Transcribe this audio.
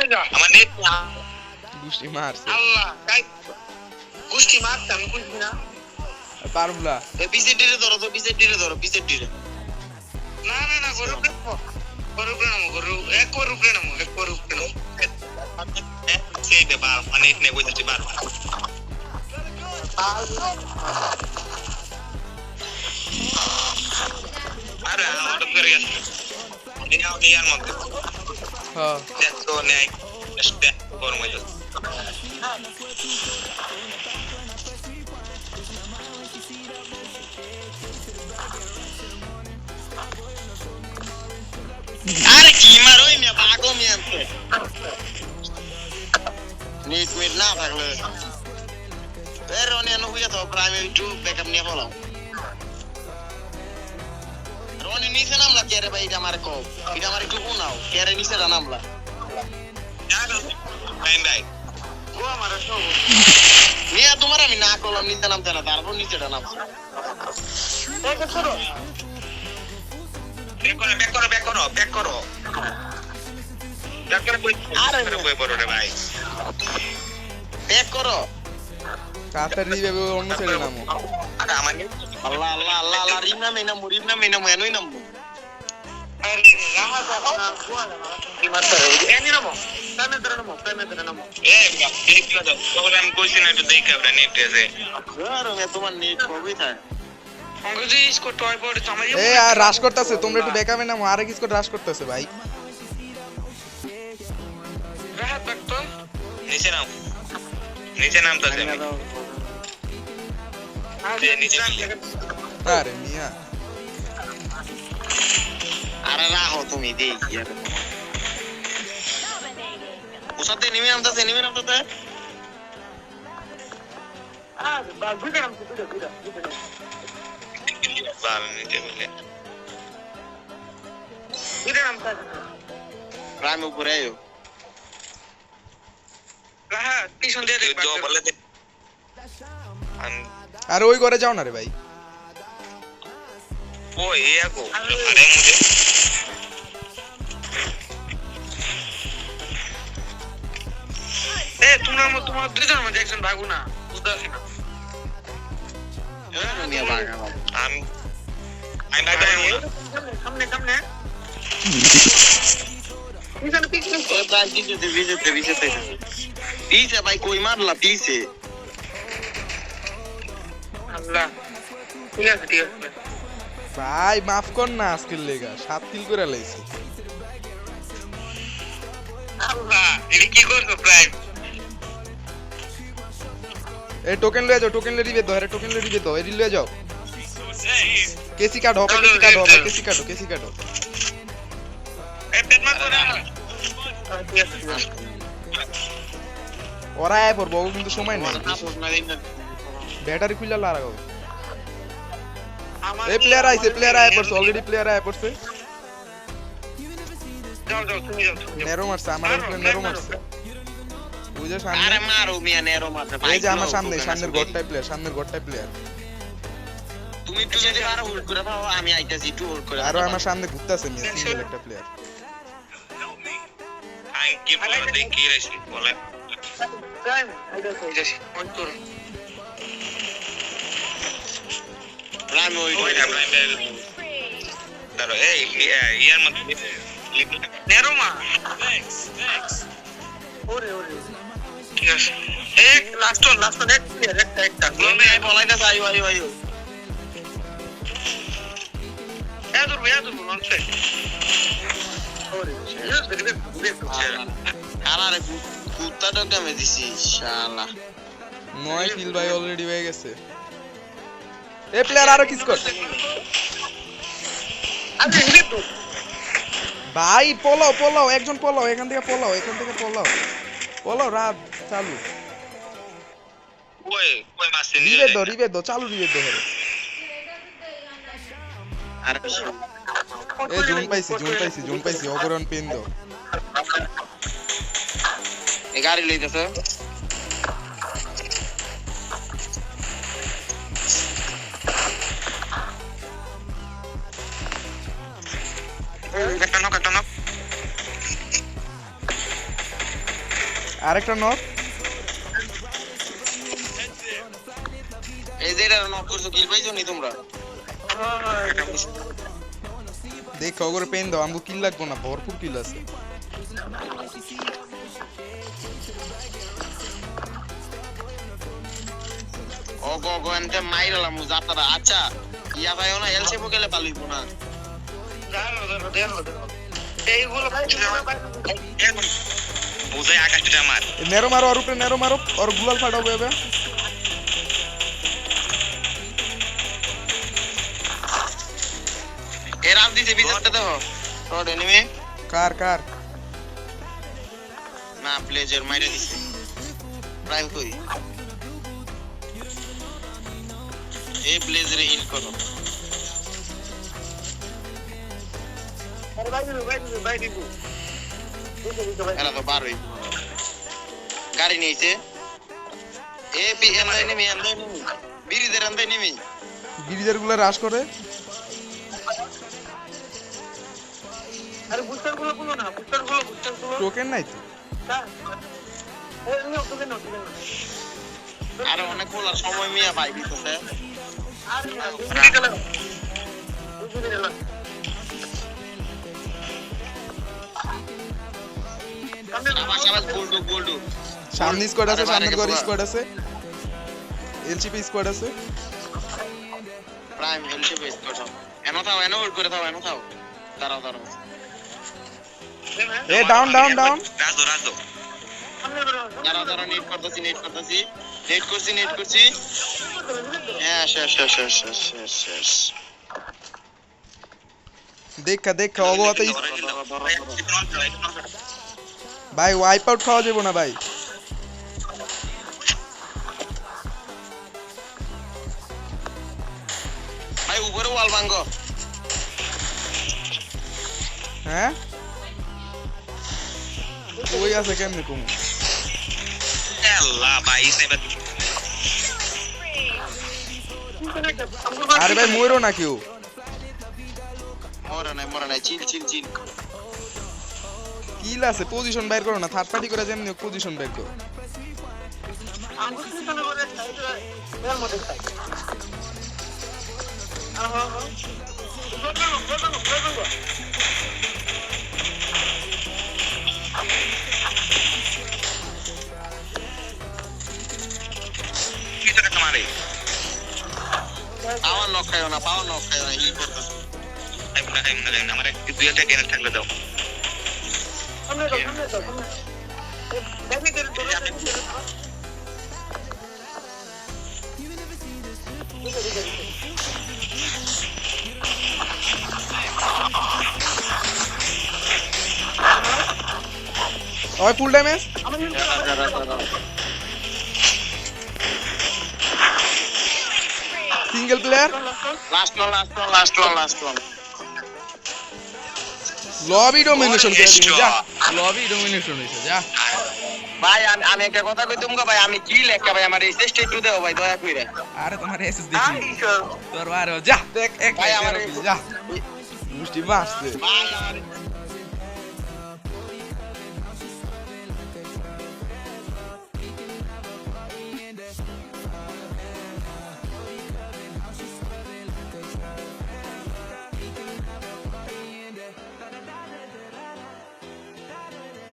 আমার নেট গুষ্টি মারছে আল্লাহ গাই গুষ্টি মারতে আমি বুঝি না পারবলা বিজেডি রে ধরো তো বিজেডি রে ধরো বিজেডি রে না না না গরু গরু এক গরু সেই দে বার মানে ইতনে বুঝতে বার আরে আমার করে গেছে নিয়াও নিয়ার মধ্যে হ্যাঁ দেখো নেই স্টেপ করব মই আরে কি মারো ই মিয়া পাগল মিয়া নিট মিট না থাকলে এর অনেক হইয়া তো প্রাইমে একটু ব্যাকআপ নিয়ে ফলাও রনি নিচে নামলা কে রে ভাই এটা আমার কো এটা আমার একটু উনাও কে রে নিচে নামলা ভাই ভাই গো আমার সব মিয়া তোমার আমি না করলাম নিচে নামতে না তারপর নিচেটা নাম ব্যাক করো আরে বই বড় রে ভাই ব্যাক করো কাতার রিভাইভ অন্য ছেড়ে নামো আরে আমার আল্লাহ আল্লাহ আল্লাহ আল্লাহ রিমনা মেনা এনই নামবো আরে রাহা জানা গোয়া না ইমানদার এনি নামো সামনে নামো এ দেখ কি দাও তোরে আমি কইছি না একটু দেখ আমরা নেট আছে আর আমি তোমার নেট কবি থাকে অঙ্গজি ইসকো টয় বড় তোমার এ আর রাশ করতেছে তোমরা একটু ব্যাকআপে নামো আরে কিসকো রাশ করতেছে ভাই রাহাত বাক্তো নিচে নামতা যাবে আরে নিচে আরে মিয়া আরে রাহো তুমি দেখি আরে ওসাতে নেমে নামতাছে আরে বাবু কেন বুঝা বাল নিচে মিলে বুঝা নামতাছে রাম উপরে আয়ো রাহাত পিছন দিয়ে দেখ বলে দে আরে ওই ঘরে যাও না রে ভাই ওই ইয়াকো আরে মুঝে এ তোমার দুজন মধ্যে একজন ভাগু না বুঝতাছি না আমি ভাগা আমি ভাগা সামনে পিছনে ওই প্রায় পিছতে পিছে ভাই কই মারলা পিছে আল্লাহ ঠিক আছে ভাই মাফ কর না আজকের লেগা 7 কিল করে লাইছি আল্লাহ এটা কি করছো প্রাইম এই টোকেন লয়ে যাও টোকেন লয়ে রিবে দাও এরি লয়ে যাও কেসি কাটো কেসি কাটো এ পেট মার করে ওরা আয় পড়বো কিন্তু সময় নেই ব্যাটারি খুলে লাগাও এই প্লেয়ার আয় পড়ছে অলরেডি প্লেয়ার আয় পড়ছে যাও তুমি যাও নেরো মারছে আমার উপরে নেরো মারছে বুঝছো সামনে আরে মারো মিয়া নেরো মারতে এই যে আমার সামনের গড়টাই প্লেয়ার তুমি একটু যদি আরো হোল্ড করে দাও আমি আইতাছি একটু হোল্ড করে আরো আমার সামনে ঘুরতাছে মিয়া সিঙ্গেল একটা প্লেয়ার কি বলে দেখি রাইছি বলে আইতাছি অন কর রাম ওই দাঁড়ো এই ইয়ার মধ্যে নেরো মা ওরে ঠিক আছে এক লাস্ট এক প্লেয়ার একটা গ্লোবে আই বলাইতা আইও এদুর লং সাইড ওরে আরে কুত্তাটা কেমে দিছি শালা 9 কিল ভাই অলরেডি হয়ে গেছে এই প্লেয়ার আরো কিস কর আরে হিলে তো ভাই পোলাও একজন পোলাও এখান থেকে পোলাও রাত চালু ওই মাসে রিবে দো চালু রিবে দো আরে এ জুন পাইছি অগরন পিন দো এ গাড়ি লইতেছে কাটানো আরেকটা নক। এই যে এটা নক করছো কিল পাইছো নি তোমরা? দেখ ওগরে পেন দাও, আমগো কিল লাগবো না, ভরপুর কিল আছে। ও গো গো এনতে মাইরালাম যাত্রা। আচ্ছা ইয়া ভাইও না এলসি গেলে পালিব না। এইগুলো ভাই বুঝাই আকাশটা মার। নেরো মারো, আর উপরে নেরো মারো, আর গুলাল ফাটাবো এবে। এর আপ দিতে বিজেপটা দেখো রড এনিমি কার কার না ব্লেজার মাইরা দিছে প্রাইম কই এই ব্লেজারে হিল করো। আরে ভাই দিবু এরা তো বারোই গাড়ি নিয়েছে। এ পি এম এনিমি বিরিদের আন্দে এনিমি ব্রিজের গুলা রাশ করে। আরে বুস্টার গুলো না বুস্টার গুলো টোকেন নাই তো। আরে অনেক বলার সময় মিয়া ভাই দিতেছে। সামনে স্কোয়াড আছে, সামনে ঘরে স্কোয়াড আছে, এলসিপি স্কোয়াড আছে। প্রাইম এলসিপি স্কোয়াড এনো থাও এনো হোল্ড করে থাও এনো থাও দাঁড়াও দাঁড়াও। এ ডাউন ডাউন ডাউন রাজো রাজো দাঁড়াও দাঁড়াও নেট করতেছি নেট করছি হ্যাঁ শেষ দেখা অবগত ভাই ওয়াইপ আউট খাওয়া যাবো না ভাই। ভাই উপরে ওয়াল ভাঙ্গো। হ্যাঁ ওই আছে কেমনে কম আল্লাহ ভাই সেবা আরে ভাই মরো না কেউ। মরা নাই চিল কিল আছে, পজিশন বাইর করো না, থার্ড পার্টি করে যেমনি পজিশন বাইর করো। পাওয়ার নক খাইও না হিল করতেছি। আমার একটু দুই একটা গেন থাকলে দাও। ওই full damage. Single player last one lobby domination করে দিবি যা। লবি ডমিনেশন হইছে যা। ভাই আমি একটা কথা কইতুম গো ভাই, আমি কি লেখা ভাই আমার এই চেষ্টা একটু দাও ভাই দয়া কইরা। আরে তোমার এসএস দেখি তোর বারো যা দেখ এক ভাই আমার যা মুষ্টি মারছে ভাই আমার